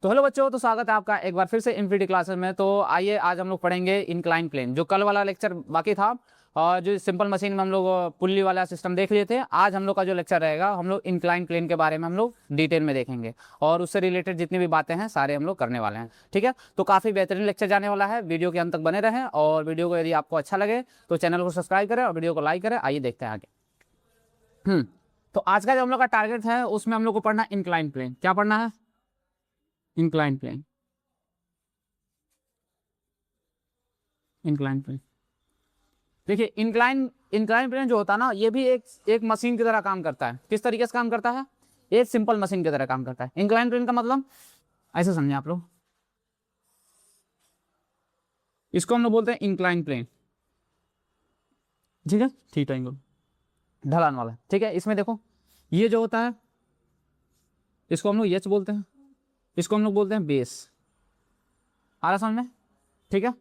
तो हेलो बच्चों, तो स्वागत है आपका एक बार फिर से इनफिनिटी क्लासेस में। तो आइए आज हम लोग पढ़ेंगे इंक्लाइन प्लेन। जो कल वाला लेक्चर बाकी था और जो सिंपल मशीन में हम लोग पुल्ली वाला सिस्टम देख लिए थे, आज हम लोग का जो लेक्चर रहेगा हम लोग इंक्लाइन प्लेन के बारे में हम लोग डिटेल में देखेंगे और उससे रिलेटेड जितनी भी बातें हैं सारे हम लोग करने वाले हैं। ठीक है, तो काफ़ी बेहतरीन लेक्चर जाने वाला है। वीडियो के अंत तक बने रहें और वीडियो को यदि आपको अच्छा लगे तो चैनल को सब्सक्राइब करें और वीडियो को लाइक करें। आइए देखते हैं आगे। तो आज का जो हम लोग का टारगेट है उसमें हम लोग को पढ़ना इंक्लाइन प्लेन। क्या पढ़ना है? Incline plane. इंक्लाइन प्लेन, देखिए इंक्लाइन प्लेन जो होता है ना, ये भी एक मशीन की तरह काम करता है। किस तरीके से काम करता है? एक सिंपल मशीन की तरह काम करता है। इंक्लाइन प्लेन का मतलब ऐसे समझे आप लोग, इसको हम लोग बोलते हैं इंक्लाइन प्लेन। ठीक है, ठीक है, ढलान वाला। ठीक है, इसमें देखो ये जो होता है इसको हम लोग एच बोलते हैं, इसको हम लोग बोलते हैं बेस। आ रहा समझ में? ठीक है,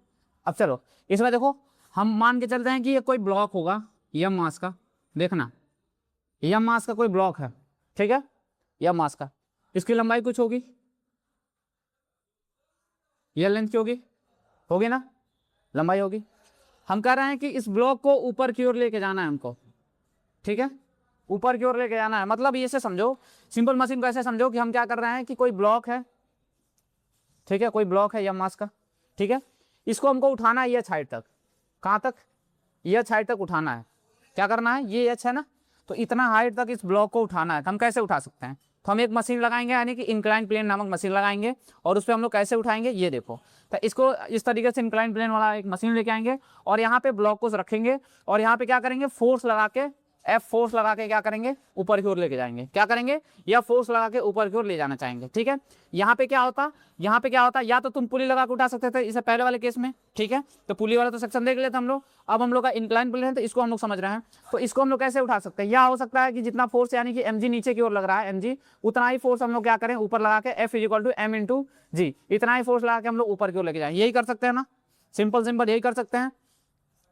अब चलो इसमें देखो हम मान के चलते हैं कि ये कोई ब्लॉक होगा यम मास का। देखना, यम मास का कोई ब्लॉक है, ठीक है, यम मास का। इसकी लंबाई कुछ होगी, ये लेंथ की होगी ना, लंबाई होगी। हम कह रहे हैं कि इस ब्लॉक को ऊपर की ओर लेके जाना है हमको। ठीक है, ऊपर की ओर लेके जाना है। मतलब ये से समझो, सिंपल मशीन को ऐसे समझो कि हम क्या कर रहे हैं कि कोई ब्लॉक है, ठीक है, कोई ब्लॉक है यम मास का। ठीक है, इसको हमको उठाना है ये हाइट तक। कहाँ तक? ये हाइट तक उठाना है। क्या करना है? ये एच है ना, तो इतना हाइट तक इस ब्लॉक को उठाना है। तो हम कैसे उठा सकते हैं? तो हम एक मशीन लगाएंगे, यानी कि इंक्लाइन प्लेन नामक मशीन लगाएंगे और उस पर हम लोग कैसे उठाएंगे ये देखो। तो इसको इस तरीके से इंक्लाइन प्लेन वाला एक मशीन लेके आएंगे और यहाँ पे ब्लॉक को रखेंगे और यहाँ पे क्या करेंगे, फोर्स लगा के, एफ फोर्स लगा के क्या करेंगे, ऊपर की ओर लेके जाएंगे। क्या करेंगे? या फोर्स लगा के ऊपर की ओर ले जाना चाहेंगे। ठीक है, यहाँ पे क्या होता, या तो तुम पुली लगा के उठा सकते थे इसे पहले वाले केस में। ठीक है, तो पुली वाला तो सेक्शन देख लेते हम लोग। अब हम लोग का इंक्लाइन प्लेन है तो इसको हम लोग समझ रहे हैं। तो इसको हम लोग कैसे उठा सकते हैं? या हो सकता है कि जितना फोर्स यानी कि mg नीचे की ओर लग रहा है, mg उतना ही फोर्स हम लोग क्या करें, ऊपर लगा के F = m × g, इतना ही फोर्स लगा के हम लोग ऊपर की ओर लेके जाए। यही कर सकते हैं ना, सिंपल यही कर सकते हैं।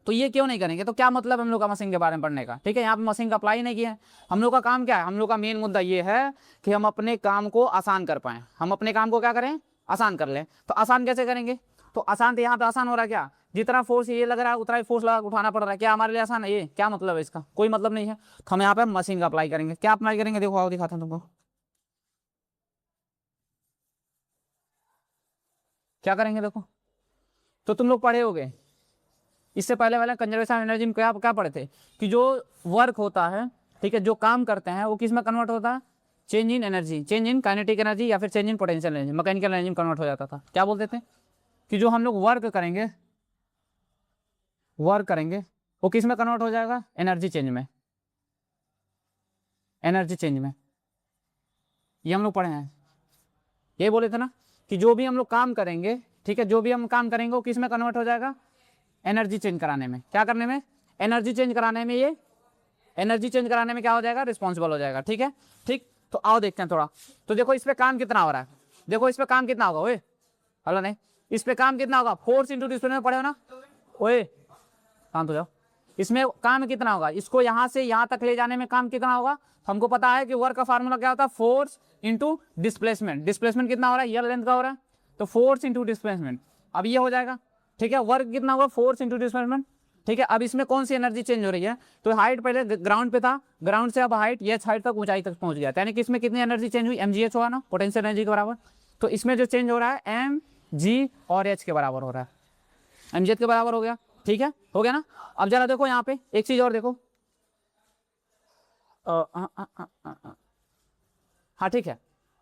तो ये क्यों नहीं करेंगे? तो क्या मतलब हम लोग का मशीन के बारे में पढ़ने का? ठीक है, यहाँ पे मशीन का अप्लाई नहीं किया है। हम लोग का काम क्या है? हम लोग का मेन मुद्दा ये है कि हम अपने काम को आसान कर पाएं। हम अपने काम को क्या करें? आसान कर लें। तो आसान कैसे करेंगे? तो आसान तो यहाँ पे आसान हो रहा है क्या? जितना फोर्स ये लग रहा है उतना ही फोर्स लगा उठाना पड़ रहा है। क्या हमारे लिए आसान है ये? क्या मतलब है इसका? कोई मतलब नहीं है। तो हम यहाँ पे मशीन का अप्लाई करेंगे। क्या अप्लाई करेंगे? देखो आओ दिखाता हूँ तुमको क्या करेंगे। देखो, तो तुम लोग पढ़े होगे इससे पहले वाले कंजर्वेशन एनर्जी में क्या क्या पढ़े थे कि जो वर्क होता है, ठीक है, जो काम करते हैं वो किस में कन्वर्ट होता है? Change in energy, change in kinetic energy या फिर change in potential energy, mechanical energy में कन्वर्ट हो जाता था। क्या बोलते थे कि जो हम लोग वर्क करेंगे वो किस में कन्वर्ट हो जाएगा? एनर्जी चेंज में, एनर्जी चेंज में। ये हम लोग पढ़े हैं, ये बोले थे ना कि जो भी हम लोग काम करेंगे, ठीक है, जो भी हम काम करेंगे वो किस में कन्वर्ट हो जाएगा? एनर्जी चेंज कराने में। क्या करने में? एनर्जी चेंज कराने में। ये एनर्जी चेंज कराने में क्या हो जाएगा? रिस्पॉन्सिबल हो जाएगा। ठीक है, ठीक। तो आओ देखते हैं थोड़ा। तो देखो इस पे काम कितना हो रहा है। देखो इस पे काम कितना होगा? ओए हेलो, नहीं, इस पे काम कितना होगा? फोर्स इंटू डिस्प्लेसमेंट में पढ़े हो ना? ओए शांत हो जाओ। इसमें काम कितना होगा? इसको यहाँ से यहाँ तक ले जाने में काम कितना होगा? हमको पता है कि वर्क का फार्मूला क्या होता है? Force into displacement. डिस्प्लेसमेंट कितना हो रहा है? ये लेंथ का हो रहा है, तो फोर्स इंटू डिस्प्लेसमेंट। अब ये हो जाएगा। ठीक है, वर्क कितना होगा? Force into displacement. ठीक है, अब इसमें कौन सी एनर्जी चेंज हो रही है? तो हाइट पहले ग्राउंड पे था, ग्राउंड से अब हाइट ये हाइट तक, ऊंचाई तक पहुंच गया, यानी कि इसमें कितनी एनर्जी चेंज हुई? mgh हुआ ना, पोटेंशियल एनर्जी के बराबर। तो इसमें जो चेंज हो रहा है mg और h के बराबर हो रहा है, mgh के बराबर हो गया। ठीक है, हो गया ना। अब जरा देखो यहाँ पे एक चीज और देखो। हाँ ठीक है,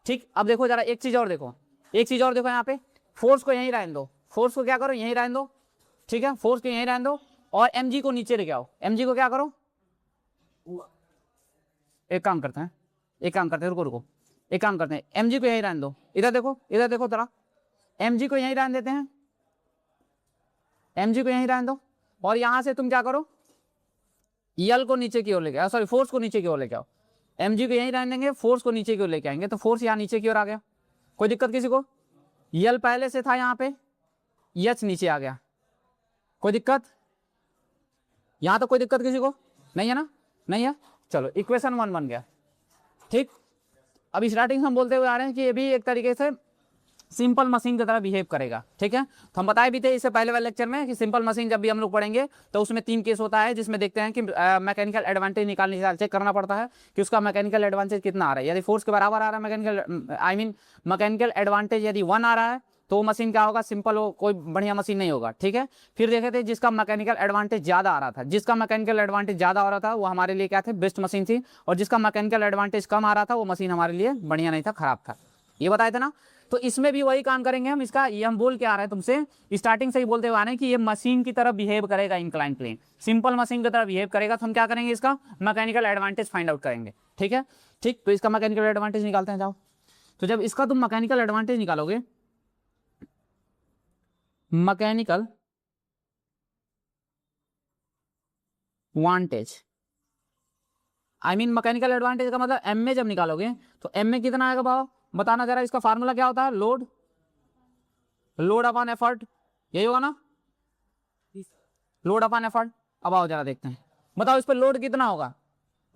ठीक। अब देखो जरा एक चीज और देखो, यहाँ पे फोर्स को यहीं रहने दो, फोर्स को क्या करो? यहीं रहने दो। ठीक है, फोर्स को यहीं रहने दो और mg को नीचे लेके आओ। mg को क्या करो? एक काम करते हैं, रुको, एक काम करते हैं, mg को यहीं रहने दो। इधर देखो जरा, mg को यहीं रहने देते हैं, mg को यहीं रहने दो और यहां से तुम क्या करो? यल को नीचे की ओर लेके आओ, सॉरी फोर्स को नीचे की ओर लेके आओ। mg को यहीं रहने देंगे, फोर्स को नीचे की ओर लेके आएंगे, तो फोर्स यहाँ नीचे की ओर आ गया। कोई दिक्कत किसी को? यल पहले से था यहाँ पे, एच नीचे आ गया। कोई दिक्कत? यहां तो कोई दिक्कत किसी को नहीं है ना? नहीं है। चलो इक्वेशन 1 बन गया। ठीक, अब स्टार्टिंग हम बोलते हुए आ रहे हैं कि ये भी एक तरीके से सिंपल मशीन की तरह बिहेव करेगा। ठीक है, तो हम बताए भी थे इससे पहले वाले लेक्चर में कि सिंपल मशीन जब भी हम लोग पढ़ेंगे तो उसमें 3 केस होता है, जिसमें देखते हैं कि मैकेनिकल एडवांटेज निकालने के चेक करना पड़ता है कि उसका मैकेनिकल एडवांटेज कितना आ रहा है। यदि फोर्स के बराबर आ रहा है मैकेनिकल मैकेनिकल एडवांटेज यदि 1 आ रहा है तो वो मशीन क्या होगा, सिंपल हो, कोई बढ़िया मशीन नहीं होगा। ठीक है, फिर देखे थे जिसका मैकेनिकल एडवांटेज ज़्यादा आ रहा था, जिसका मैकेनिकल एडवांटेज ज़्यादा आ रहा था वो हमारे लिए क्या थे, बेस्ट मशीन थी, और जिसका मैकेनिकल एडवांटेज कम आ रहा था वो मशीन हमारे लिए बढ़िया नहीं था, खराब था। ये बताए थे ना। तो इसमें भी वही काम करेंगे हम। इसका ये हम बोल के आ रहे हैं तुमसे, स्टार्टिंग से ही बोलते हुए आ रहे हैं कि ये मशीन की तरह बिहेव करेगा, इंक्लाइन प्लेन सिंपल मशीन की तरह बिहेव करेगा। तो हम क्या करेंगे, इसका मैकेनिकल एडवांटेज फाइंड आउट करेंगे। ठीक है, ठीक, तो इसका मैकेनिकल एडवांटेज निकालते हैं, जाओ। तो जब इसका तुम मैकेनिकल एडवांटेज निकालोगे, मैकेनिकल वांटेज मैकेनिकल एडवांटेज का मतलब एम में जब निकालोगे तो एम में कितना आएगा भाव, बताना जरा। इसका फार्मूला क्या होता है, लोड अपॉन एफर्ट, यही होगा ना, लोड अपॉन एफर्ट। अब आओ जरा देखते हैं, बताओ इस पर लोड कितना होगा,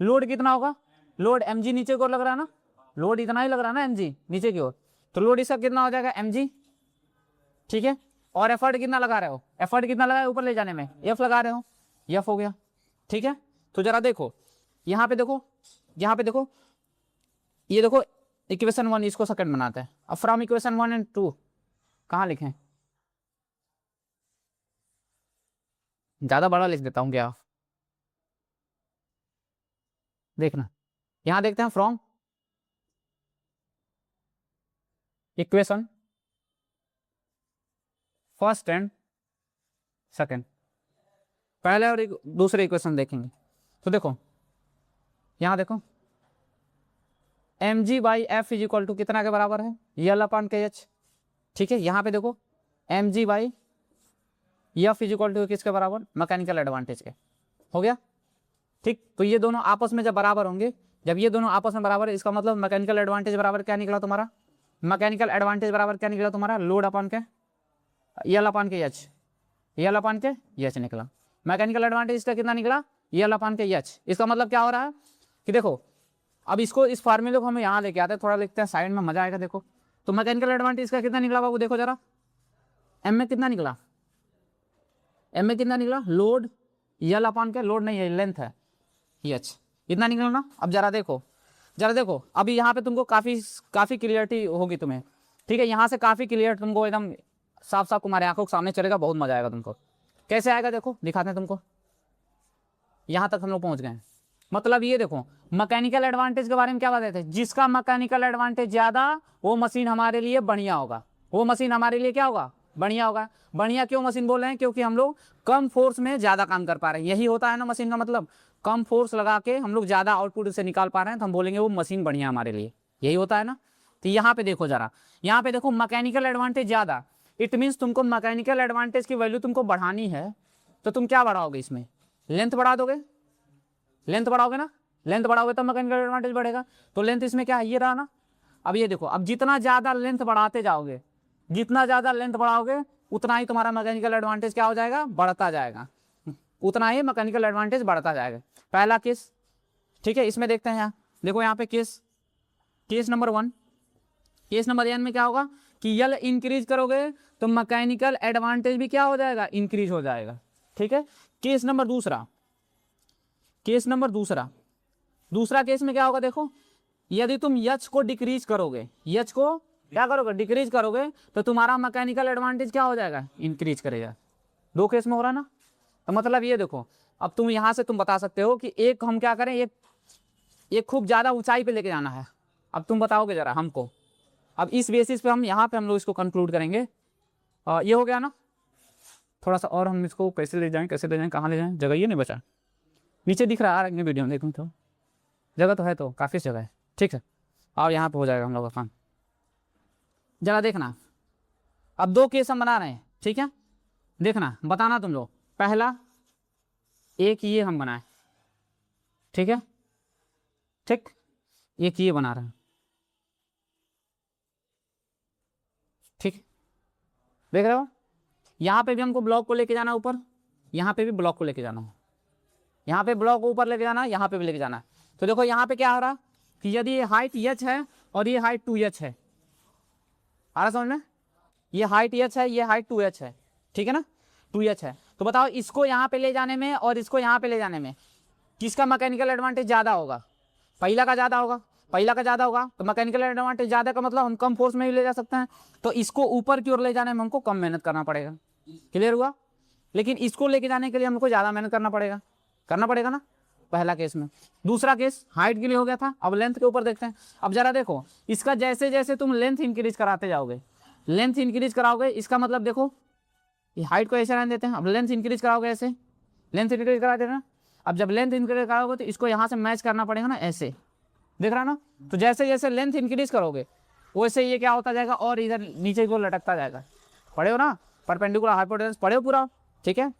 लोड कितना होगा, लोड mg नीचे की ओर लग रहा है ना, लोड इतना ही लग रहा है ना mg नीचे की ओर, तो लोड इसका कितना हो जाएगा mg। ठीक है, और एफर्ट कितना लगा रहे हो, एफर्ट कितना लगा है ऊपर ले जाने में, एफ लगा रहे हो, एफ हो गया। ठीक है, तो जरा देखो यहाँ पे देखो, यहाँ पे देखो, ये देखो इक्वेशन 1, इसको सेकंड बनाते हैं। अब फ्रॉम इक्वेशन 1 एंड 2 कहाँ लिखें, ज्यादा बड़ा लिख देता हूँ क्या, देखना यहाँ देखते हैं, from equation first and second, पहले और दूसरे इक्वेशन देखेंगे। तो देखो यहाँ देखो M G by F is equal to कितना के बराबर है, यल अपॉन के एच। ठीक है, यहाँ पे देखो M G by F is equal to किसके बराबर, मैकेनिकल एडवांटेज के, हो गया। ठीक, तो ये दोनों आपस में जब बराबर होंगे, जब ये दोनों आपस में बराबर है, इसका मतलब मैकेनिकल एडवांटेज बराबर क्या निकला तुम्हारा, मैकेनिकल एडवांटेज बराबर क्या निकला तुम्हारा, लोड अपॉन के यल अपॉन के एच, यल अपॉन के एच निकला। मैकेनिकल एडवांटेज इसका कितना निकला, यल अपॉन के एच। इसका मतलब क्या हो रहा है कि देखो, अब इसको इस फार्मूले को हम यहाँ लेके आते हैं, थोड़ा लिखते हैं साइड में, मजा आएगा। देखो तो मैकेनिकल एडवांटेज का कितना निकला बाबू, देखो जरा एम में कितना निकला, एम में कितना निकला, लोड यल अपॉन के, लोड नहीं है लेंथ है एच, इतना निकला ना। अब जरा देखो, जरा देखो, अभी यहाँ पे तुमको काफी क्लियरिटी होगी तुम्हें। ठीक है, यहाँ से काफी क्लियर तुमको एकदम साफ साफ तुम्हारे आंखों के सामने चलेगा, बहुत मजा आएगा तुमको। कैसे आएगा देखो, दिखाते हैं तुमको। यहाँ तक हम लोग पहुंच गए, मतलब ये देखो मैकेनिकल एडवांटेज के बारे में क्या बताए थे, जिसका मैकेनिकल एडवांटेज ज्यादा वो मशीन हमारे लिए बढ़िया होगा, वो मशीन हमारे लिए क्या होगा, बढ़िया होगा। बढ़िया क्यों मशीन बोल रहे हैं, क्योंकि हम लोग कम फोर्स में ज्यादा काम कर पा रहे हैं, यही होता है ना मशीन का मतलब, कम फोर्स लगा के हम लोग ज्यादा आउटपुट से निकाल पा रहे हैं, तो हम बोलेंगे वो मशीन बढ़िया हमारे लिए, यही होता है ना। तो यहाँ पे देखो जरा, यहाँ पे देखो मैकेनिकल एडवांटेज ज्यादा, इट मीन्स तुमको मैकेनिकल एडवांटेज की वैल्यू तुमको बढ़ानी है, तो तुम क्या बढ़ाओगे, इसमें लेंथ बढ़ा दोगे, लेंथ बढ़ाओगे ना, लेंथ बढ़ाओगे तब मैकेनिकल एडवांटेज बढ़ेगा। तो लेंथ इसमें क्या है, ये रहा ना। अब ये देखो, अब जितना ज्यादा लेंथ बढ़ाते जाओगे, जितना ज्यादा लेंथ बढ़ाओगे उतना ही तुम्हारा मैकेनिकल एडवांटेज क्या हो जाएगा, बढ़ता जाएगा, उतना ही मैकेनिकल एडवांटेज बढ़ता जाएगा। पहला केस, ठीक है, इसमें देखते हैं, यहाँ देखो, यहाँ पे केस नंबर 1, केस नंबर 1 में क्या होगा कि यल इंक्रीज करोगे तो मैकेनिकल एडवांटेज भी क्या हो जाएगा, इंक्रीज हो जाएगा। ठीक है, केस नंबर दूसरा, केस नंबर दूसरा केस में क्या होगा, देखो यदि तुम एच को डिक्रीज करोगे, एच को क्या करोगे, डिक्रीज करोगे, तो तुम्हारा मैकेनिकल एडवांटेज क्या हो जाएगा, इंक्रीज करेगा। दो केस में हो रहा ना। तो मतलब ये देखो, अब तुम यहां से तुम बता सकते हो कि एक हम क्या करें, एक खूब ज्यादा ऊंचाई पे लेके जाना है। अब तुम बताओगे जरा हमको, अब इस बेसिस पे हम यहाँ पे हम लोग इसको कंक्लूड करेंगे। ये हो गया ना, थोड़ा सा और हम इसको कैसे ले जाएं, कैसे ले जाएं, कहाँ ले जाएं, जगह ये नहीं बचा, नीचे दिख रहा है वीडियो में, देखूँ तो जगह तो है, तो काफ़ी जगह है। ठीक है, और यहाँ पे हो जाएगा हम लोग का काम। जरा देखना, अब 2 केस हम बना रहे हैं, ठीक है, देखना बताना तुम लोग। पहला एक ये हम बनाए, ठीक है, ठीक, एक ये बना रहे हैं, ठीक, देख रहे हो, यहाँ पे भी हमको ब्लॉक को लेके जाना ऊपर, यहाँ पे भी ब्लॉक को लेके जाना है, यहाँ पे ब्लॉक को ऊपर लेके जाना है, यहाँ पे भी लेके जाना है। तो देखो यहाँ पे क्या हो रहा कि यदि ये हाइट एच है और ये हाइट 2h है, आ रहा समझ में? ये हाइट h है, ये हाइट 2h है, ठीक है ना, 2h है। तो बताओ इसको यहाँ पे ले जाने में और इसको यहाँ पे ले जाने में किसका मैकेनिकल एडवांटेज ज़्यादा होगा? पहला का ज़्यादा होगा, पहला का ज़्यादा होगा। तो मैकेनिकल एडवांटेज ज़्यादा का मतलब हम कम फोर्स में भी ले जा सकते हैं। तो इसको ऊपर की ओर ले जाने में हमको कम मेहनत करना पड़ेगा, क्लियर हुआ? लेकिन इसको लेके जाने के लिए हमको ज़्यादा मेहनत करना पड़ेगा ना, पहला केस में। दूसरा केस हाइट के लिए हो गया था। अब लेंथ के ऊपर देखते हैं। अब जरा देखो इसका, जैसे जैसे तुम लेंथ इंक्रीज कराते जाओगे, लेंथ इंक्रीज कराओगे, इसका मतलब देखो ये हाइट को ऐसे रहने देते हैं। अब लेंथ इंक्रीज कराओगे, ऐसे लेंथ इंक्रीज करा देना। अब जब लेंथ इंक्रीज कराओगे तो इसको यहाँ से मैच करना पड़ेगा ना, ऐसे देख रहा ना। तो जैसे जैसे लेंथ इंक्रीज करोगे वैसे ये क्या होता जाएगा, और इधर नीचे को लटकता जाएगा। पढ़े हो ना, परपेंडिकुलर हाइपोटेनस पढ़े हो पूरा, ठीक है।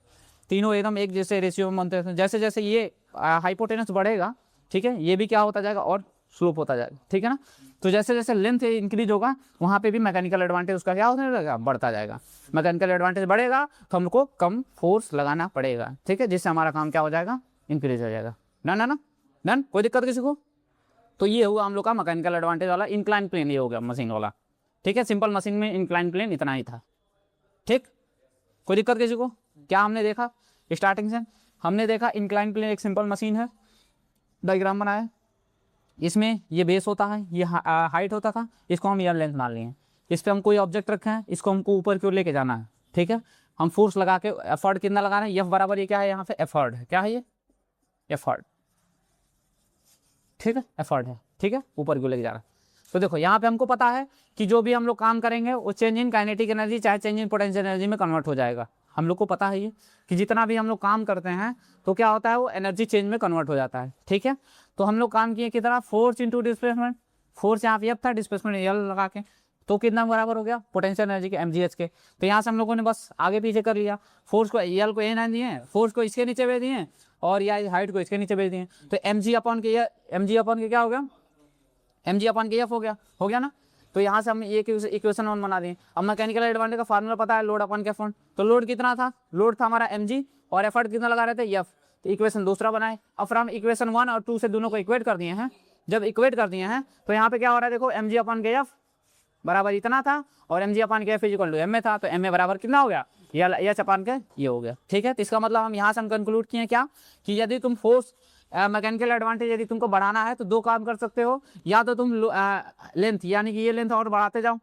तीनों एकदम एक जैसे रेशियो में बनते हैं। जैसे जैसे ये हाइपोटेनस बढ़ेगा, ठीक है, ये भी क्या होता जाएगा, और स्लोप होता जाएगा, ठीक है ना। तो जैसे जैसे लेंथ इंक्रीज होगा वहाँ पे भी मैकेनिकल एडवांटेज उसका क्या होने लगेगा, बढ़ता जाएगा। मैकेनिकल एडवांटेज बढ़ेगा तो हमको कम फोर्स लगाना पड़ेगा, ठीक है, जिससे हमारा काम क्या हो जाएगा, इंक्रीज हो जाएगा। डन डन, कोई दिक्कत किसी को? तो ये हुआ हम लोग का मैकेनिकल एडवांटेज वाला इंक्लाइन प्लेन, ये हो गया मशीन वाला, ठीक है। सिंपल मशीन में इंक्लाइन प्लेन इतना ही था, ठीक। कोई दिक्कत किसी को? क्या हमने देखा स्टार्टिंग से? हमने देखा इंक्लाइन प्लेन एक सिंपल मशीन है, डायग्राम बनाया, इसमें ये बेस होता है, ये हाइट होता था, इसको हम ईयर लेंथ मान लिए। इस पर हम कोई ऑब्जेक्ट रखे हैं, इसको हमको ऊपर की ओर लेके जाना है, ठीक है। हम फोर्स लगा के, एफर्ट कितना लगा रहे हैं, एफ बराबर ये क्या है, यहाँ पे एफर्ट है, क्या है ये, एफर्ट, ठीक है, एफर्ट है, ठीक है, ऊपर की ओर लेके जा रहा है। तो देखो यहाँ पे हमको पता है कि जो भी हम लोग काम करेंगे वो चेंज इन काइनेटिक एनर्जी चाहे चेंज इन पोटेंशियल एनर्जी में कन्वर्ट हो जाएगा। हम लोग को पता है ये कि जितना भी हम लोग काम करते हैं तो क्या होता है, वो एनर्जी चेंज में कन्वर्ट हो जाता है, ठीक है। तो हम लोग काम किए कितना, फोर्स इंटू डिस्प्लेसमेंट, फोर्स यहाँ पे एफ था, डिस्प्लेसमेंट एल लगा के, तो कितना बराबर हो गया, पोटेंशियल एनर्जी के mgh के। तो यहाँ से हम लोगों ने बस आगे पीछे कर लिया, फोर्स को एल को ए ना दिए, फोर्स को इसके नीचे भेज दिए, और या हाइट को इसके नीचे भेज दिए। तो mg अपॉन के क्या हो गया, mg अपॉन के एफ हो गया ना। तो यहाँ से हम ये इक्वेशन 1 बना दिए। अब मैकेनिकल एडवांटेज का फार्मूला पता है, लोड अपॉन के एफ। तो लोड कितना था, लोड था हमारा mg, और एफर्ट कितना लगा रहे थे, एफ। तो इक्वेशन दूसरा बनाए। अब फिर हम इक्वेशन 1 और 2 से दोनों को इक्वेट कर दिए हैं। जब इक्वेट कर दिए हैं तो यहाँ पे क्या हो रहा है, देखो mg अपॉन के एफ बराबर इतना था, और mg अपॉन के F equal to M A था। तो एम ए बराबर कितना हो गया, एच अपॉन के ये हो गया, ठीक है। तो इसका मतलब हम यहाँ से हम कंक्लूड किए क्या, कि यदि तुम फोर्स मैकेनिकल एडवांटेज यदि तुमको बढ़ाना है तो दो काम कर सकते हो, या तो तुम लेंथ यानी कि ये लेंथ और बढ़ाते जाओ,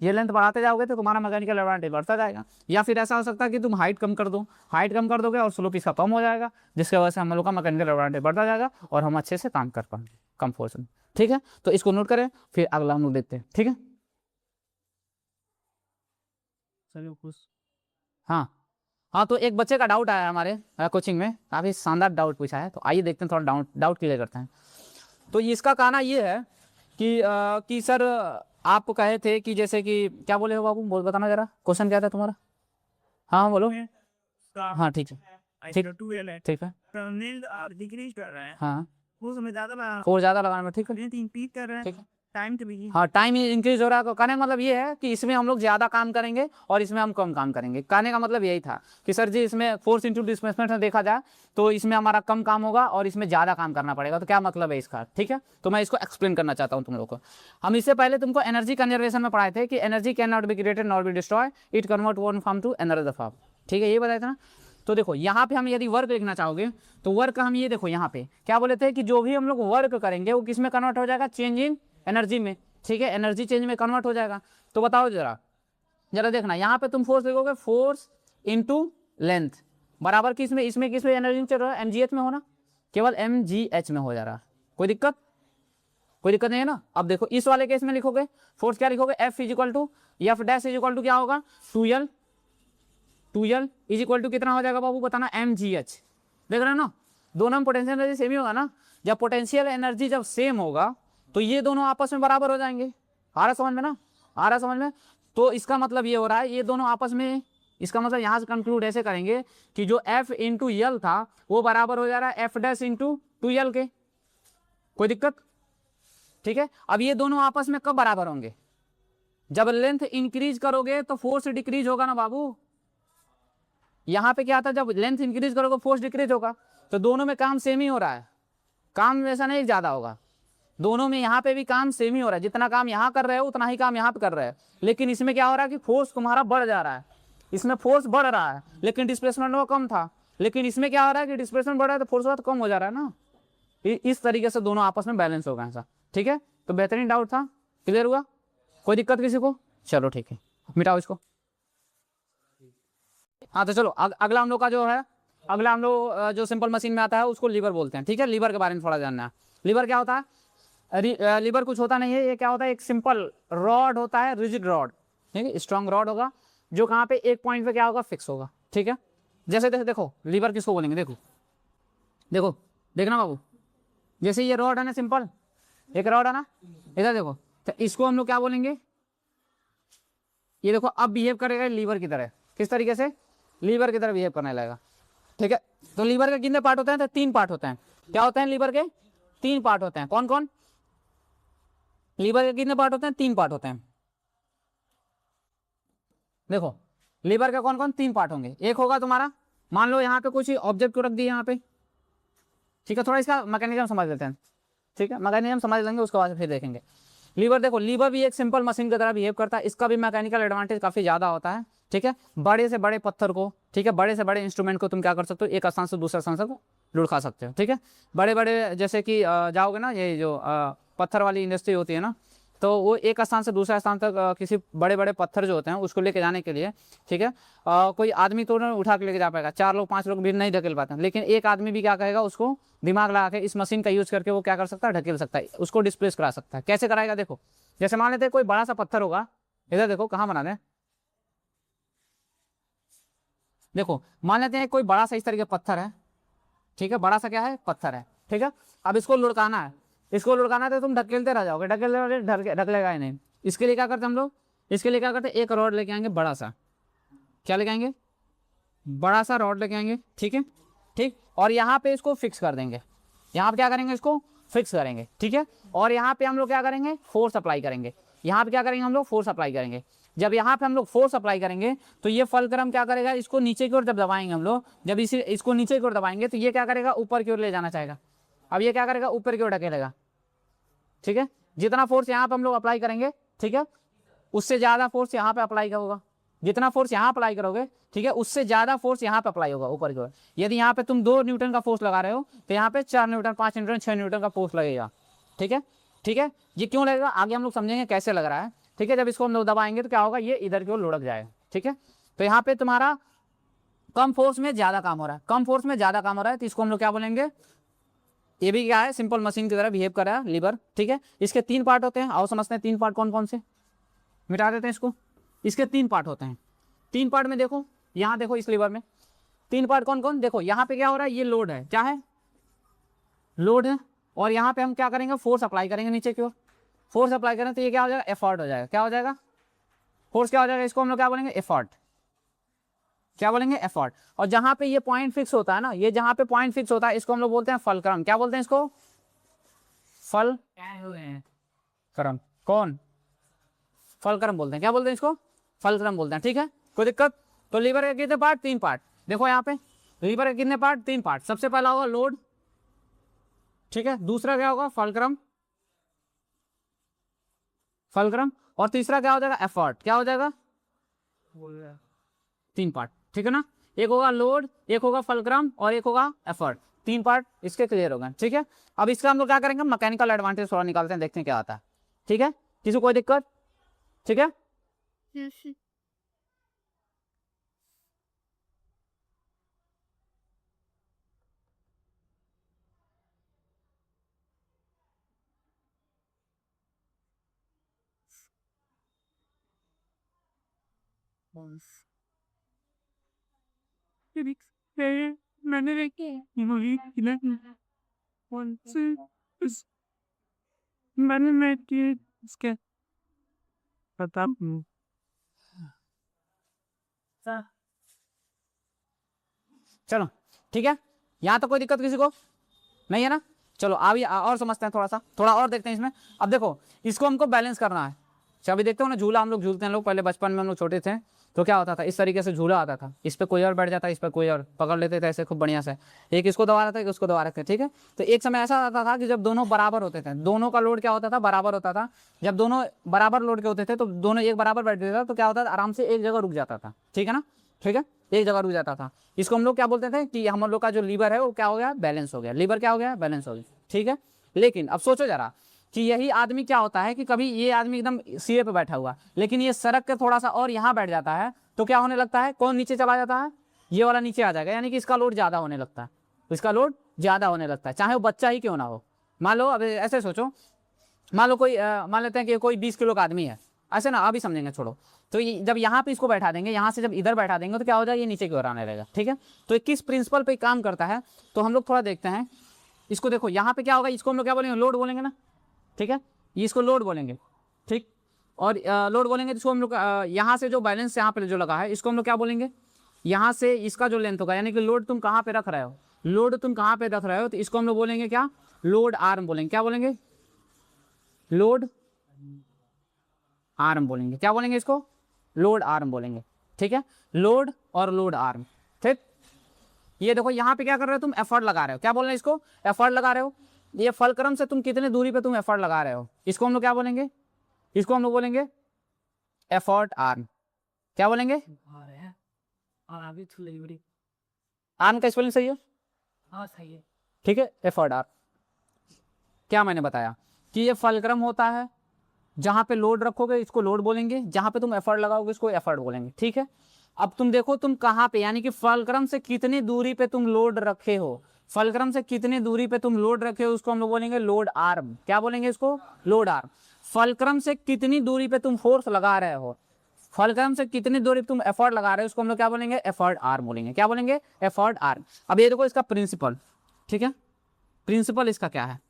ये लेंथ बढ़ाते जाओगे तो तुम्हारा मैकेनिकल एडवांटेज बढ़ता जाएगा। या फिर ऐसा हो सकता है कि तुम हाइट कम कर दो, हाइट कम कर दोगे और स्लोप इसका कम हो जाएगा, जिसकी वजह से हम लोग का मैकेनिकल एडवांटेज बढ़ता जाएगा और हम अच्छे से काम कर पाएंगे कम फोर्स में, ठीक है। तो इसको नोट करें, फिर अगला हम लोग देखते हैं, ठीक है। हाँ, तो एक बच्चे का डाउट आया हमारे कोचिंग में, काफ़ी शानदार डाउट पूछा है, तो आइए देखते हैं, थोड़ा डाउट क्लियर करते हैं। तो इसका कहना ये है कि सर आप कहे थे कि जैसे कि क्या बोले हो बाबू, बोल बताना जरा, क्वेश्चन क्या था तुम्हारा? हाँ बोलो। हाँ ठीक है, ठीक है, डिक्रीज कर रहे हैं, हाँ वो समय ज्यादा फोर्स ज़्यादा लगाने में, ठीक है, इंक्रीज कर रहे ठीक हैं, है, टाइम तो भी हाँ टाइम इंक्रीज हो रहा है। कहने का मतलब ये है कि इसमें हम लोग ज़्यादा काम करेंगे और इसमें हम कम काम करेंगे। कहने का मतलब यही था कि सर जी इसमें फोर्स इंटू डिस्प्लेसमेंट में देखा जाए तो इसमें हमारा कम काम होगा और इसमें ज़्यादा काम करना पड़ेगा। तो क्या मतलब है इसका, ठीक है। तो मैं इसको एक्सप्लेन करना चाहता हूँ तुम लोग को। हम इससे पहले तुमको एनर्जी कंजर्वेशन में पढ़ाए थे कि energy can not be created not be destroy, it convert one form to another form, ठीक है, ये बताया था ना। तो देखो यहाँ पे हम यदि वर्क लिखना चाहोगे तो वर्क हम ये देखो यहाँ पे क्या बोले थे कि जो भी हम लोग वर्क करेंगे वो किस में कन्वर्ट हो जाएगा, चेंज इन एनर्जी में, ठीक है, एनर्जी चेंज में कन्वर्ट हो जाएगा। तो बताओ जरा देखना, यहाँ पे तुम फोर्स लिखोगे, फोर्स इनटू लेंथ बराबर किस में, इसमें किस में एनर्जी चल रहा है, mgh में होना, केवल mgh में हो जा रहा है, कोई दिक्कत नहीं है ना। अब देखो इस वाले केस में लिखोगे फोर्स क्या लिखोगे, F is equal to F dash is equal to क्या होगा, 2L इजिक्वल टू कितना हो जाएगा बाबू बताना, mgh। देख रहे हो ना, दोनों में पोटेंशियल एनर्जी सेम ही होगा ना। जब पोटेंशियल एनर्जी जब सेम होगा तो ये दोनों आपस में बराबर हो जाएंगे। आ रहा समझ में ना, आ रहा समझ में। तो इसका मतलब ये हो रहा है ये दोनों आपस में, इसका मतलब यहाँ से कंक्लूड ऐसे करेंगे कि जो F इंटू यल था वो बराबर हो जा रहा है F डैश इंटू 2L के, कोई दिक्कत, ठीक है। अब ये दोनों आपस में कब बराबर होंगे, जब लेंथ इंक्रीज करोगे तो फोर्स डिक्रीज होगा ना बाबू। यहाँ पे क्या था, जब लेंथ इंक्रीज करोगे फोर्स डिक्रीज होगा, तो दोनों में काम सेम ही हो रहा है, काम वैसा नहीं ज़्यादा होगा। दोनों में यहाँ पे भी काम सेम ही हो रहा है, जितना काम यहाँ कर रहे हो उतना ही काम यहाँ पे कर रहे हैं, लेकिन इसमें क्या हो रहा है कि फोर्स तुम्हारा बढ़ जा रहा है, इसमें फोर्स बढ़ रहा है लेकिन डिस्प्लेसमेंट वो कम था, लेकिन इसमें क्या हो रहा है कि डिस्प्लेसमेंट बढ़ रहा है तो फोर्स तो कम हो जा रहा है ना। इस तरीके से दोनों आपस में बैलेंस होगा ऐसा, ठीक है। तो बेहतरीन डाउट था, क्लियर हुआ, कोई दिक्कत किसी को? चलो ठीक है, मिटाओ इसको। हाँ तो चलो अगला हम लोग का जो है, अगला हम लोग जो सिंपल मशीन में आता है उसको लीवर बोलते हैं, ठीक है। लीवर के बारे में थोड़ा जानना है। लीवर क्या होता है? लीवर कुछ होता नहीं है, ये क्या होता है, एक सिंपल रॉड होता है, रिजिड रॉड, ठीक है, स्ट्रॉन्ग रॉड होगा जो कहाँ पे एक पॉइंट पे क्या होगा, फिक्स होगा, ठीक है। जैसे जैसे देखो लीवर किसको बोलेंगे, देखो देखो देखना बाबू, जैसे ये रॉड है ना, सिंपल एक रॉड है ना, इधर देखो, तो इसको हम लोग क्या बोलेंगे, ये देखो अब बिहेव करेगा लीवर की तरह, किस तरीके से, लीवर की तरह बिहेव करने लगेगा, ठीक है। तो लीवर के कितने पार्ट होते हैं? तो 3 पार्ट होते हैं। क्या होते हैं लीवर के? 3 पार्ट होते हैं। कौन कौन? लीवर के कितने पार्ट होते हैं? 3 पार्ट होते हैं। देखो लीवर के कौन कौन 3 पार्ट होंगे। एक होगा तुम्हारा, मान लो यहाँ पे कुछ ऑब्जेक्ट को रख दिया यहाँ पे, ठीक है, थोड़ा इसका मैकेनिज्म समझ लेते हैं, ठीक है, मैकेनिज्म समझ लेंगे उसके बाद फिर देखेंगे। लीवर देखो, लीवर भी एक सिंपल मशीन की तरह बिहेव करता है, इसका भी मैकेनिकल एडवांटेज काफी ज्यादा होता है, ठीक है। बड़े से बड़े पत्थर को, ठीक है, बड़े से बड़े इंस्ट्रूमेंट को तुम क्या कर सकते हो, एक स्थान से दूसरे स्थान से लुढ़का सकते हो, ठीक है। बड़े बड़े जैसे कि जाओगे ना, ये जो पत्थर वाली इंडस्ट्री होती है ना, तो वो एक स्थान से दूसरे स्थान तक किसी बड़े बड़े पत्थर जो होते हैं उसको लेके जाने के लिए, ठीक है, कोई आदमी तो नहीं उठा के लेके जा पाएगा, 4 लोग 5 लोग भी नहीं ढकेल पाते हैं, लेकिन एक आदमी भी क्या कहेगा, उसको दिमाग लगा के इस मशीन का यूज करके वो क्या कर सकता है, ढकेल सकता है, उसको डिस्प्लेस करा सकता है। कैसे कराएगा? देखो जैसे मान लेते हैं कोई बड़ा सा पत्थर होगा, इधर देखो कहाँ बना दें, देखो मान लेते हैं कोई बड़ा सा इस तरीके पत्थर है, ठीक है, बड़ा सा क्या है, पत्थर है, ठीक है। अब इसको लुढ़काना है, इसको लुढ़काना है तो तुम ढकेलते रह जाओगे, ढकेलते ढकलेगा ही नहीं। इसके लिए क्या करते हम लोग, इसके लिए क्या करते, एक रॉड लेके आएंगे बड़ा सा, क्या लेके आएंगे, बड़ा सा रॉड लेके आएंगे, ठीक है, ठीक, और यहाँ पे इसको फिक्स कर देंगे, यहाँ पे क्या करेंगे, इसको फिक्स करेंगे, ठीक है। और यहाँ पे हम लोग क्या करेंगे, फोर्स अप्लाई करेंगे, यहाँ पे क्या करेंगे हम लोग, फोर्स अप्लाई करेंगे। जब यहाँ पे हम लोग फोर्स अप्लाई करेंगे तो ये फलक्रम क्या करेगा, इसको नीचे की ओर जब दबाएंगे हम लोग, जब इसको नीचे की ओर दबाएंगे तो ये क्या करेगा, ऊपर की ओर ले जाना चाहेगा। अब ये क्या करेगा, ऊपर की ओर ढकेलेगा, ठीक है। जितना फोर्स यहाँ पे हम लोग अप्लाई करेंगे, ठीक है, उससे ज्यादा फोर्स यहाँ पे अप्लाई होगा, जितना फोर्स यहाँ अप्लाई करोगे, ठीक है, उससे ज्यादा फोर्स यहाँ पे अप्लाई होगा ऊपर की ओर। यदि यहाँ पे तुम 2 न्यूटन का फोर्स लगा रहे हो तो यहाँ पे 4 न्यूटन, 5 न्यूटन, 6 न्यूटन का फोर्स लगेगा, ठीक है, ठीक है। ये क्यों लगेगा आगे हम लोग समझेंगे कैसे लग रहा है, ठीक है। जब इसको हम लोग दबाएंगे तो क्या होगा, ये इधर की ओर लुढ़क जाएगा, ठीक है। तो यहाँ पे तुम्हारा कम फोर्स में ज्यादा काम हो रहा है, कम फोर्स में ज्यादा काम हो रहा है, तो इसको हम लोग क्या बोलेंगे, ये भी क्या है, सिंपल मशीन की तरह बिहेव कर रहा है लीवर, ठीक है। इसके 3 पार्ट होते हैं, आओ समझते हैं 3 पार्ट कौन कौन से, मिटा देते हैं इसको। इसके 3 पार्ट होते हैं, 3 पार्ट में देखो, यहाँ देखो इस लीवर में 3 पार्ट कौन कौन, देखो यहाँ पे क्या हो रहा है, ये लोड है, क्या है, लोड है, और यहाँ पे हम क्या करेंगे, फोर्स अप्लाई करेंगे नीचे की ओर, फोर्स अप्लाई करें तो ये क्या हो जाएगा, एफर्ट हो जाएगा, क्या हो जाएगा, फोर्स क्या हो जाएगा, इसको हम लोग क्या बोलेंगे, एफर्ट, क्या बोलेंगे, एफर्ट। और जहां पे ये पॉइंट फिक्स होता है ना, ये जहां पे पॉइंट फिक्स होता है इसको हम लोग बोलते हैं फलक्रम, क्या बोलते हैं इसको, फल क्रम, कौन, फलक्रम बोलते हैं, क्या बोलते हैं इसको, फलक्रम बोलते हैं, ठीक है, कोई दिक्कत। तो लीवर के कितने पार्ट, 3 पार्ट, देखो यहाँ पे लीवर के कितने पार्ट, 3 पार्ट। सबसे पहला होगा लोड, ठीक है, दूसरा क्या होगा, फलक्रम, फलक्रम, और तीसरा क्या हो जाएगा, एफर्ट, क्या हो जाएगा, 3 पार्ट, ठीक है ना। एक होगा लोड, एक होगा फलक्रम और एक होगा एफर्ट, 3 पार्ट इसके क्लियर हो गए, ठीक है। अब इसका हम लोग क्या करेंगे, मैकेनिकल एडवांटेज थोड़ा निकालते हैं, देखते हैं क्या आता है, ठीक है, किसी को कोई दिक्कत, ठीक है। मैंने मैंने इसके पता चलो ठीक है, यहाँ तो कोई दिक्कत किसी को नहीं है ना। चलो अभी और समझते हैं, थोड़ा और देखते हैं इसमें। अब देखो इसको हमको बैलेंस करना है। अच्छा अभी देखते हो ना, झूला हम लोग झूलते हैं लोग, पहले बचपन में हम लोग छोटे थे तो क्या होता था, इस तरीके से झूला आता था, इस पर कोई और बैठ जाता, इस पर कोई और पकड़ लेते थे ऐसे खूब बढ़िया से, एक इसको दबा रहा था, एक उसको दबा रहे थे, ठीक है। तो एक समय ऐसा आता था कि जब दोनों बराबर होते थे, दोनों का लोड क्या होता था, बराबर होता था। जब दोनों बराबर लोड के होते थे तो दोनों एक बराबर बैठते थे, तो क्या होता था, आराम से एक जगह रुक जाता था, ठीक है ना, ठीक है, एक जगह रुक जाता था। इसको हम लोग क्या बोलते थे कि हम लोग का जो लीवर है वो क्या हो गया, बैलेंस हो गया, लीवर क्या हो गया, बैलेंस हो गया, ठीक है। लेकिन अब सोचो जरा कि यही आदमी क्या होता है कि कभी ये आदमी एकदम सीए पे बैठा हुआ, लेकिन ये सड़क के थोड़ा सा और यहाँ बैठ जाता है, तो क्या होने लगता है, कौन नीचे चला जाता है, ये वाला नीचे आ जाएगा, यानी कि इसका लोड ज़्यादा होने लगता है, इसका लोड ज़्यादा होने लगता है, चाहे वो बच्चा ही क्यों ना हो। मान लो अब ऐसे सोचो, मान लो कोई मान लेते हैं कि कोई 20 किलो का आदमी है, ऐसे ना अभी समझेंगे, छोड़ो। तो जब यहाँ पे इसको बैठा देंगे, यहाँ से जब इधर बैठा देंगे तो क्या हो जाएगा, ये नीचे की ओर आने लगेगा, ठीक है। तो ये किस प्रिंसिपल पे काम करता है, तो हम लोग थोड़ा देखते हैं इसको। देखो यहाँ पे क्या होगा, इसको हम लोग क्या बोलेंगे, लोड बोलेंगे ना, ठीक है, ये इसको लोड बोलेंगे, ठीक। और लोड बोलेंगे तो इसको हम लोग यहाँ से जो बैलेंस यहाँ पे जो लगा है इसको हम लोग क्या बोलेंगे, यहाँ से इसका जो लेंथ होगा, यानी कि लोड तुम कहाँ पे रख रहे हो, लोड तुम कहाँ पे रख रहे हो, तो इसको हम लोग बोलेंगे क्या, लोड आर्म बोलेंगे, क्या बोलेंगे, लोड आर्म बोलेंगे, क्या बोलेंगे इसको, लोड आर्म बोलेंगे, ठीक है, लोड और लोड आर्म, ठीक। ये देखो यहाँ पे क्या कर रहे हो तुम, एफर्ट लगा रहे हो, क्या बोल रहे हैं इसको, एफर्ट लगा रहे हो। ये फलक्रम से तुम कितने दूरी पे तुम एफर्ट लगा रहे हो, इसको हम लोग क्या बोलेंगे, इसको हम लोग बोलेंगे एफर्ट आर्म, क्या बोलेंगे, आर्म का स्पेलिंग सही है, हाँ सही है। ठीक है, एफर्ट आर्म। क्या मैंने बताया कि ये फलक्रम होता है, जहाँ पे लोड रखोगे इसको लोड बोलेंगे, जहाँ पे तुम एफर्ट लगाओगे इसको एफर्ट बोलेंगे, ठीक है। अब तुम देखो तुम कहाँ पे, यानी कि फलक्रम से कितनी दूरी पे तुम लोड रखे हो, फलक्रम से कितनी दूरी पे तुम लोड रखे हो उसको हम लोग बोलेंगे लोड आर्म, क्या बोलेंगे इसको, लोड आर्म। फलक्रम से कितनी दूरी पे तुम फोर्स लगा रहे हो, फलक्रम से कितनी दूरी पे तुम एफर्ट लगा रहे हो उसको हम लोग क्या बोलेंगे, एफर्ट आर्म बोलेंगे, क्या बोलेंगे, एफर्ट आर्म। अब ये देखो इसका प्रिंसिपल, ठीक है, प्रिंसिपल इसका क्या है,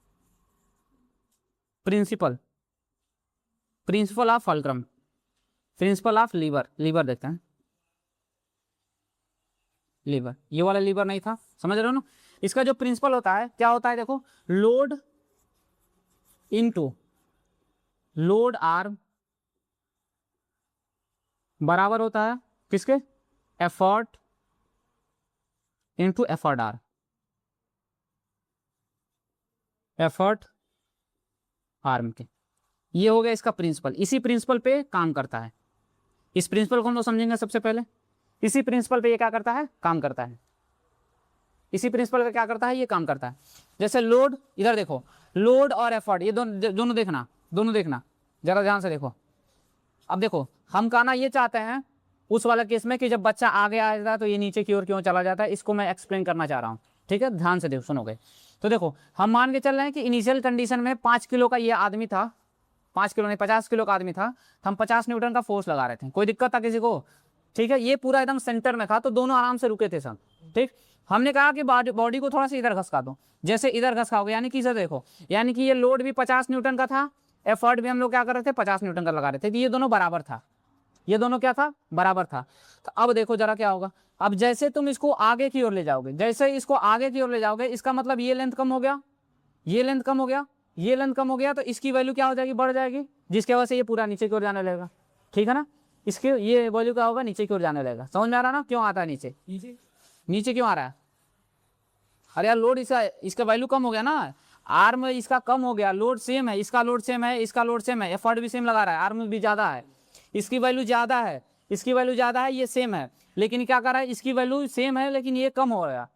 principle, principle of fulcrum, principle of lever, lever देखते हैं, लीवर, ये वाला लीवर नहीं था, समझ रहे हो ना। इसका जो प्रिंसिपल होता है क्या होता है, देखो लोड इनटू लोड आर्म बराबर होता है किसके, effort into effort R, effort arm के। ये हो गया इसका प्रिंसिपल, इसी प्रिंसिपल पे काम करता है। इस प्रिंसिपल को हम लोग समझेंगे सबसे पहले, इसी प्रिंसिपल पे ये क्या करता है, काम करता है, इसी प्रिंसिपल पे क्या करता है, ये काम करता है। जैसे लोड, इधर देखो, लोड और एफर्ट ये दोनों देखना, दोनों देखना, जरा ध्यान से देखो। अब देखो हम कहना ये चाहते हैं उस वाला केस में कि जब बच्चा आगे आ जाता है तो ये नीचे की ओर क्यों चला जाता है, इसको मैं एक्सप्लेन करना चाह रहा हूँ, ठीक है, ध्यान से देखो, सुनोगे तो देखो। हम मान के चल रहे हैं कि इनिशियल कंडीशन में 5 किलो का ये आदमी था, 5 किलो नहीं 50 किलो का आदमी था, तो हम 50 न्यूटन का फोर्स लगा रहे थे, कोई दिक्कत था किसी को, ठीक है। ये पूरा एकदम सेंटर में था तो दोनों आराम से रुके थे सब, ठीक। हमने कहा कि बॉडी को थोड़ा सा इधर घसका दो, जैसे इधर घसकाओगे यानी कि इधर देखो, यानी कि ये लोड भी 50 न्यूटन का था, एफर्ट भी हम लोग क्या कर रहे थे 50 न्यूटन का लगा रहे थे, तो ये दोनों बराबर था, ये दोनों क्या था, बराबर था। तो अब देखो जरा क्या होगा, अब जैसे तुम इसको आगे की ओर ले जाओगे, जैसे इसको आगे की ओर ले जाओगे, इसका मतलब ये लेंथ कम हो गया, ये लेंथ कम हो गया, ये लेंथ कम हो गया, तो इसकी वैल्यू क्या हो जाएगी, बढ़ जाएगी, जिसकी वजह से ये पूरा नीचे की ओर जाने लगेगा, ठीक है ना। इसके ये वैल्यू क्या होगा, नीचे की ओर जाने लगेगा, समझ में आ रहा ना, क्यों आता है नीचे, नीचे क्यों आ रहा है, अरे यार लोड इसका वैल्यू कम हो गया ना, आर्म इसका कम हो गया, लोड सेम है, इसका लोड सेम है, इसका लोड सेम है, एफर्ट भी सेम लगा रहा है, आर्म भी ज़्यादा है, इसकी वैल्यू ज़्यादा है, इसकी वैल्यू ज़्यादा है, ये सेम है, लेकिन क्या कर रहा है, इसकी वैल्यू सेम है लेकिन ये कम हो गया,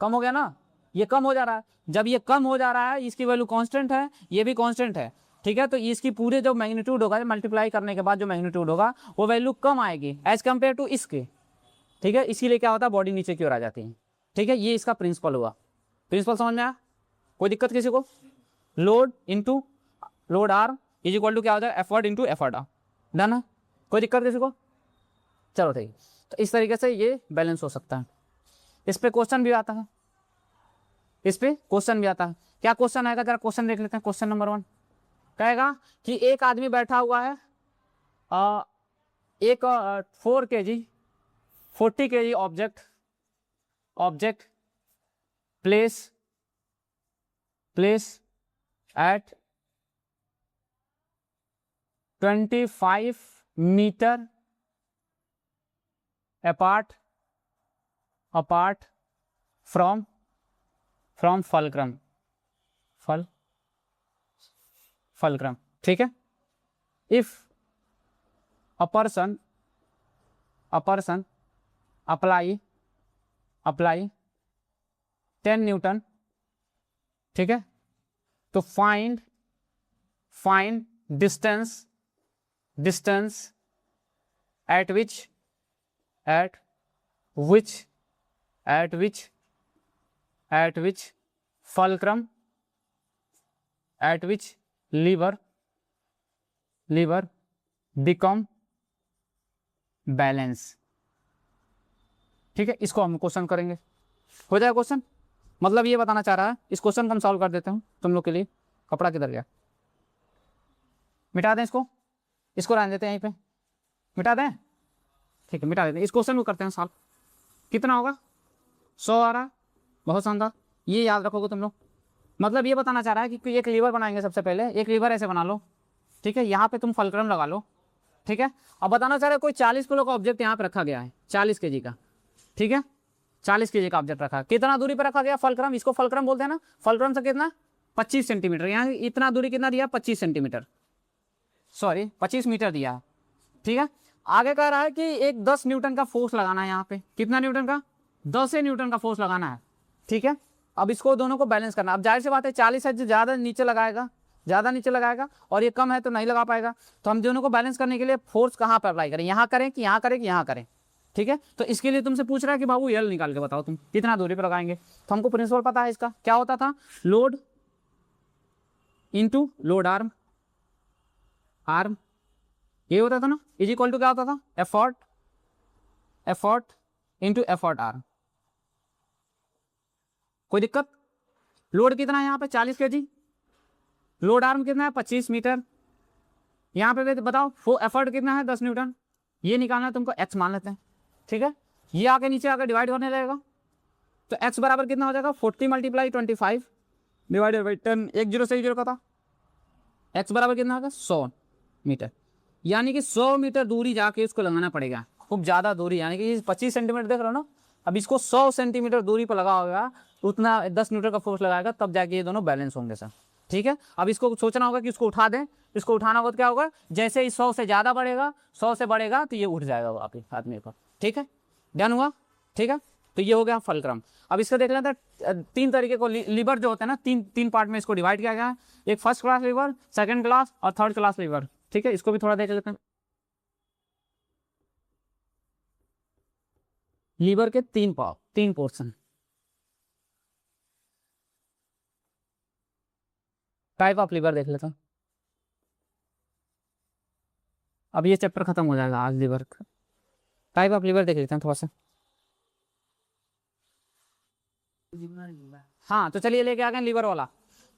कम हो गया ना, ये कम हो जा रहा है। जब ये कम हो जा रहा है, इसकी वैल्यू कांस्टेंट है, ये भी कांस्टेंट है, ठीक है। तो इसकी पूरे जो मैग्नीट्यूड होगा, मल्टीप्लाई करने के बाद जो मैग्नीट्यूड होगा वो वैल्यू कम आएगी एज कम्पेयर टू इसके, ठीक है। इसीलिए क्या होता है, बॉडी नीचे की ओर आ जाती है, ठीक है। ये इसका प्रिंसिपल हुआ, प्रिंसिपल समझ में आया, कोई दिक्कत किसी को, load into load R is equal to क्या हो जाएगा, effort into effort R, done है, कोई दिक्कत किसी को, चलो ठीक। तो इस तरीके से ये बैलेंस हो सकता है। इस पे क्वेश्चन भी आता है, इस पे क्वेश्चन भी आता है, क्या क्वेश्चन आएगा जरा क्वेश्चन देख लेते हैं। क्वेश्चन नंबर 1 कहेगा कि एक आदमी बैठा हुआ है, एक 4 kg 40 kg object place at 25 metre apart from fulcrum, fulcrum, ठीक है। If a person apply 10 newton, ठीक है, तो find distance at which fulcrum, at which lever become balance, ठीक है। इसको हम क्वेश्चन करेंगे, हो जाएगा क्वेश्चन। मतलब ये बताना चाह रहा है, इस क्वेश्चन को हम सॉल्व कर देते हूँ तुम लोग के लिए। कपड़ा किधर गया, मिटा दें इसको रहने देते हैं यहीं पे, मिटा दें, ठीक है, मिटा देते हैं। इस क्वेश्चन को करते हैं सॉल्व। कितना होगा, 100 आ रहा, बहुत शानदार, ये याद रखोगे तुम लोग। मतलब ये बताना चाह रहा है कि एक लीवर बनाएंगे। सबसे पहले एक लीवर ऐसे बना लो, ठीक है, यहाँ पे तुम फलक्रम लगा लो, ठीक है। अब बताना चाह रहा है कोई 40 किलो का ऑब्जेक्ट यहाँ पे रखा गया है, 40 kg का, ठीक है, 40 kg का ऑब्जेक्ट रखा है। कितना दूरी पर रखा गया, फलक्रम, इसको फलक्रम बोलते हैं ना। फलक्रम से कितना, 25 सेंटीमीटर, यहाँ इतना दूरी कितना दिया, 25 सेंटीमीटर, सॉरी 25 मीटर दिया, ठीक है। आगे कह रहा है कि एक 10 न्यूटन का फोर्स लगाना है यहाँ पे। कितना न्यूटन का, 10 न्यूटन का फोर्स लगाना है, ठीक है। अब इसको दोनों को बैलेंस करना। अब जाहिर सी बात है 40 है, ज़्यादा नीचे लगाएगा और ये कम है तो नहीं लगा पाएगा। तो हम दोनों को बैलेंस करने के लिए फोर्स कहाँ पर अप्लाई करें, यहाँ करें कि यहाँ करें कि यहाँ करें, ठीक है। तो इसके लिए तुमसे पूछ रहा है कि बाबू एल निकाल के बताओ तुम कितना दूरी पर लगाएंगे। तो हमको प्रिंसिपल पता है इसका, क्या होता था, लोड इंटू लोड आर्म, ये होता था ना, इज इक्वल टू क्या होता था, एफर्ट इंटू एफर्ट आर्म। कोई दिक्कत, लोड कितना है यहाँ पे 40 kg, लोड आर्म कितना है 25 मीटर, यहाँ पे बताओ वो एफर्ट कितना है 10 न्यूटन। ये निकालना है तुमको, एक्स मान लेते हैं, ठीक है। ये आगे नीचे आकर डिवाइड होने लगेगा, तो एक्स बराबर कितना हो जाएगा, 40 × 25 डिवाइडेड बाई 10, 10 से 0 का था, एक्स बराबर कितना होगा 100 मीटर। यानी कि 100 मीटर दूरी जाके इसको लगाना पड़ेगा, खूब ज़्यादा दूरी, यानी कि 25 सेंटीमीटर देख रहे हो ना। अब इसको 100 सेंटीमीटर दूरी पर लगा होगा, उतना 10 न्यूटन का फोर्स लगाएगा, तब जाके ये दोनों बैलेंस होंगे सर, ठीक है। अब इसको सोचना होगा कि इसको उठा दें, इसको उठाना होगा तो क्या होगा, जैसे ही 100 से ज़्यादा बढ़ेगा, 100 से बढ़ेगा तो ये उठ जाएगा आपके आदमी पर, ठीक है। डन हुआ, ठीक है। तो ये हो गया फलक्रम। अब इसका देख लेते हैं 3 तरीके को लीवर जो होता है ना, तीन पार्ट में इसको डिवाइड किया गया है। एक first class lever, second class और थर्ड क्लास लीवर, ठीक है। इसको भी थोड़ा देख लेते हैं। लीवर के 3 पोर्शन, टाइप ऑफ लीवर देख लेता हूँ। अब ये चैप्टर खत्म हो जाएगा आज लीवर का। टाइप ऑफ लीवर देख लेते हैं थोड़ा सा। हाँ तो चलिए लेके आ गए लीवर वाला।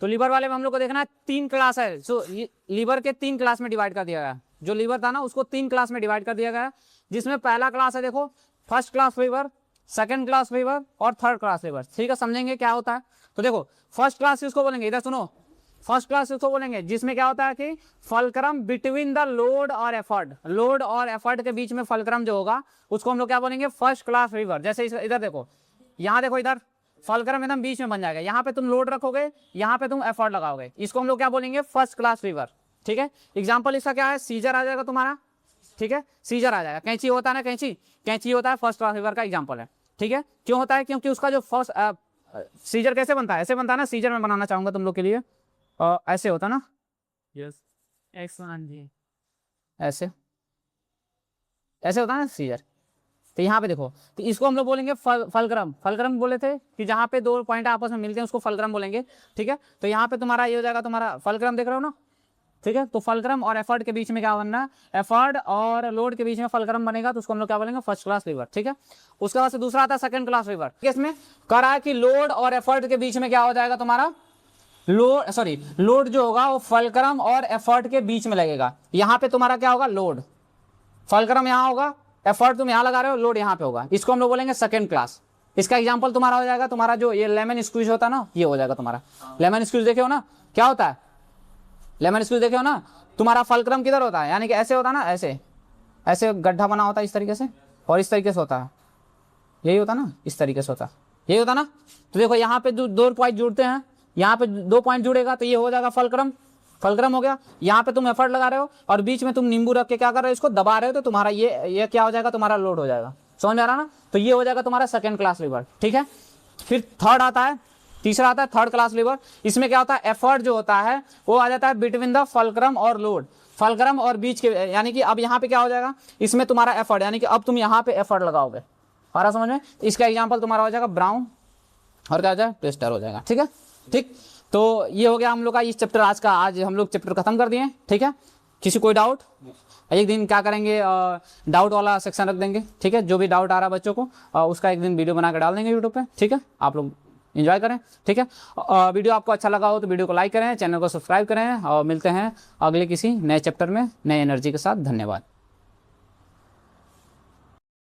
तो लीवर वाले में हम लोग को देखना है 3 क्लास है। सो लीवर के 3 क्लास में डिवाइड कर दिया गया। जो लीवर था ना उसको 3 क्लास में डिवाइड कर दिया गया, जिसमें पहला क्लास है देखो first class lever, second class lever और थर्ड क्लास लीवर, ठीक है। समझेंगे क्या होता है। तो देखो फर्स्ट क्लास इसको बोलेंगे, इधर सुनो, फर्स्ट क्लास इसको बोलेंगे जिसमें क्या होता है कि फलक्रम बिटवीन द लोड और एफर्ट, लोड और एफर्ट के बीच में फलक्रम जो होगा उसको हम लोग क्या बोलेंगे, फर्स्ट क्लास लीवर। जैसे इधर देखो, यहाँ देखो, इधर फलक्रम एकदम बीच में बन जाएगा, यहाँ पे तुम लोड रखोगे, यहाँ पे तुम एफर्ट लगाओगे, इसको हम लोग क्या बोलेंगे, फर्स्ट क्लास लीवर, ठीक है। एग्जाम्पल इसका क्या है, सीजर आ जाएगा तुम्हारा, ठीक है, सीजर आ जाएगा। कैंची होता है ना, कैंची होता है, फर्स्ट क्लास लीवर का एग्जाम्पल है, ठीक है। क्यों होता है, क्योंकि उसका जो फर्स्ट सीजर कैसे बनता है, ऐसे बनता है ना, सीजर में बनाना चाहूंगा तुम लोग के लिए, ऐसे होता ना, यस एक्स1 जी, ऐसे होता है ना सीजर। तो यहाँ पे देखो, तो इसको हम लोग बोलेंगे फलक्रम। फलक्रम बोले थे कि जहाँ पे 2 पॉइंट आपस में मिलते हैं उसको फलक्रम बोलेंगे, ठीक है। तो यहाँ पे तुम्हारा ये हो जाएगा, तुम्हारा फलक्रम देख रहे हो ना, ठीक है। तो फलक्रम और एफर्ट के बीच में क्या बनना, एफर्ट और लोड के बीच में फलक्रम बनेगा, तो उसको हम लोग क्या बोलेंगे, फर्स्ट क्लास लीवर, ठीक है। उसके बाद से दूसरा आता है सेकंड क्लास लीवर। इसमें कह रहा है कि लोड और एफर्ट के बीच में क्या हो जाएगा तुम्हारा, लोड जो होगा वो फलक्रम और एफर्ट के बीच में लगेगा। यहाँ पे तुम्हारा क्या होगा, लोड, फलक्रम यहाँ होगा, एफर्ट तुम यहाँ लगा रहे हो, लोड यहाँ पे होगा, इसको हम लोग बोलेंगे सेकंड क्लास। इसका एग्जांपल तुम्हारा हो जाएगा, तुम्हारा जो ये लेमन स्क्वीज होता है ना, ये हो जाएगा तुम्हारा लेमन स्क्वीज। देखे हो ना क्या होता है लेमन स्क्वीज, देखे हो ना, तुम्हारा फलक्रम किधर होता है, यानी कि ऐसे होता है ना, ऐसे गड्ढा बना होता है इस तरीके से, और इस तरीके से होता है, यही होता ना, इस तरीके से होता है, यही होता ना। तो देखो यहाँ पे जो 2 पॉइंट जुड़ते हैं, यहाँ पे 2 पॉइंट जुड़ेगा तो ये हो जाएगा फलक्रम, फलक्रम हो गया। यहाँ पे तुम एफर्ट लगा रहे हो और बीच में तुम नींबू रख के क्या कर रहे हो, इसको दबा रहे हो, तो तुम्हारा ये क्या हो जाएगा, तुम्हारा लोड हो जाएगा। समझ में आ रहा ना? तो ये हो जाएगा तुम्हारा सेकंड क्लास लीवर, ठीक है। फिर थर्ड आता है, तीसरा आता है थर्ड क्लास लीवर। इसमें क्या होता है, एफर्ट जो होता है वो आ जाता है बिटवीन द फलक्रम और लोड, फलक्रम और बीच के, यानी कि अब यहाँ पे क्या हो जाएगा, इसमें तुम्हारा एफर्ट, यानी कि अब तुम यहाँ पे एफर्ट लगाओगे। आ रहा समझ में? इसका एग्जाम्पल तुम्हारा हो जाएगा ब्राउन और क्या हो जाएगा, ट्विस्टर हो जाएगा, ठीक है। ठीक, तो ये हो गया हम लोग का इस चैप्टर आज का। आज हम लोग चैप्टर खत्म कर दिए, ठीक है। किसी कोई डाउट? एक दिन क्या करेंगे, डाउट वाला सेक्शन रख देंगे, ठीक है। जो भी डाउट आ रहा है बच्चों को उसका एक दिन वीडियो बना के डाल देंगे यूट्यूब पे, ठीक है। आप लोग एंजॉय करें, ठीक है। वीडियो आपको अच्छा लगा हो तो वीडियो को लाइक करें, चैनल को सब्सक्राइब करें और मिलते हैं अगले किसी नए चैप्टर में नए एनर्जी के साथ। धन्यवाद।